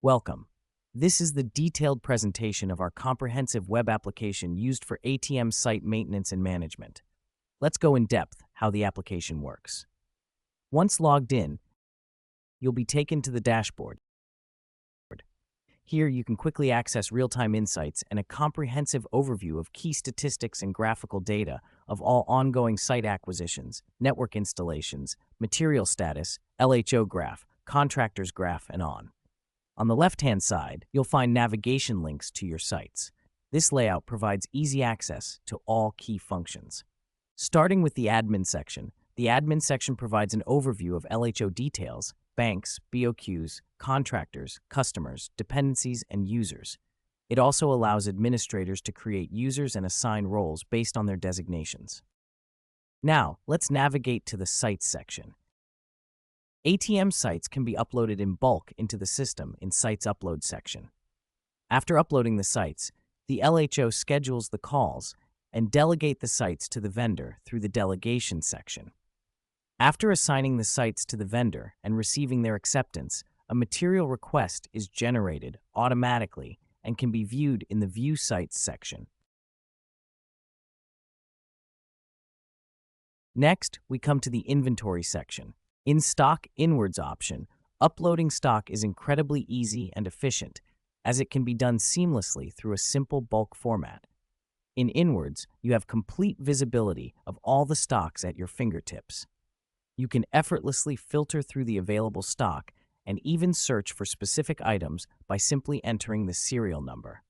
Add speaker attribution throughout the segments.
Speaker 1: Welcome. This is the detailed presentation of our comprehensive web application used for ATM site maintenance and management. Let's go in depth how the application works. Once logged in, you'll be taken to the dashboard. Here you can quickly access real-time insights and a comprehensive overview of key statistics and graphical data of all ongoing site acquisitions, network installations, material status, LHO graph, contractors graph, and on. On the left-hand side, you'll find navigation links to your sites. This layout provides easy access to all key functions. Starting with the admin section provides an overview of LHO details, banks, BOQs, contractors, customers, dependencies, and users. It also allows administrators to create users and assign roles based on their designations. Now, let's navigate to the Sites section. ATM sites can be uploaded in bulk into the system in Sites Upload section. After uploading the sites, the LHO schedules the calls and delegate the sites to the vendor through the Delegation section. After assigning the sites to the vendor and receiving their acceptance, a material request is generated automatically and can be viewed in the View Sites section. Next, we come to the Inventory section. In Stock Inwards option, uploading stock is incredibly easy and efficient, as it can be done seamlessly through a simple bulk format. In Inwards, you have complete visibility of all the stocks at your fingertips. You can effortlessly filter through the available stock and even search for specific items by simply entering the serial number.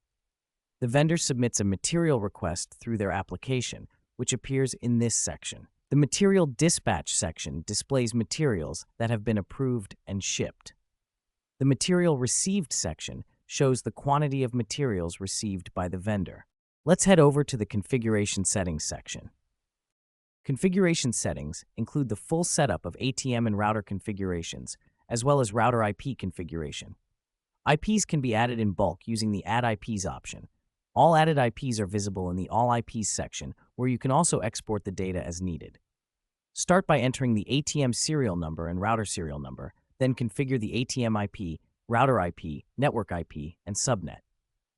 Speaker 1: The vendor submits a material request through their application, which appears in this section. The Material Dispatch section displays materials that have been approved and shipped. The Material Received section shows the quantity of materials received by the vendor. Let's head over to the Configuration Settings section. Configuration settings include the full setup of ATM and router configurations, as well as router IP configuration. IPs can be added in bulk using the Add IPs option. All added IPs are visible in the All IPs section, where you can also export the data as needed. Start by entering the ATM serial number and router serial number, then configure the ATM IP, router IP, network IP, and subnet.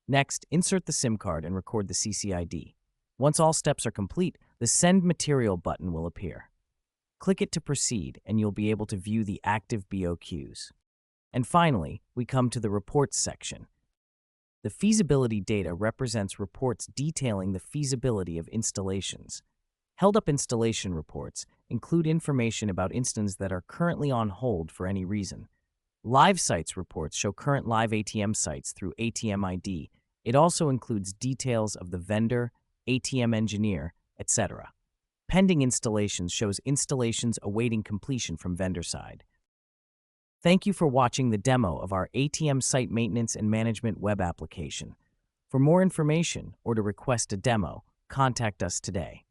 Speaker 1: Next, insert the SIM card and record the CCID. Once all steps are complete, the Send Material button will appear. Click it to proceed, and you'll be able to view the active BOQs. And finally, we come to the Reports section. The feasibility data represents reports detailing the feasibility of installations. Held-up installation reports include information about instances that are currently on hold for any reason. Live Sites reports show current live ATM sites through ATM ID. It also includes details of the vendor, ATM engineer, etc. Pending installations shows installations awaiting completion from vendor side. Thank you for watching the demo of our ATM site maintenance and management web application. For more information or to request a demo, contact us today.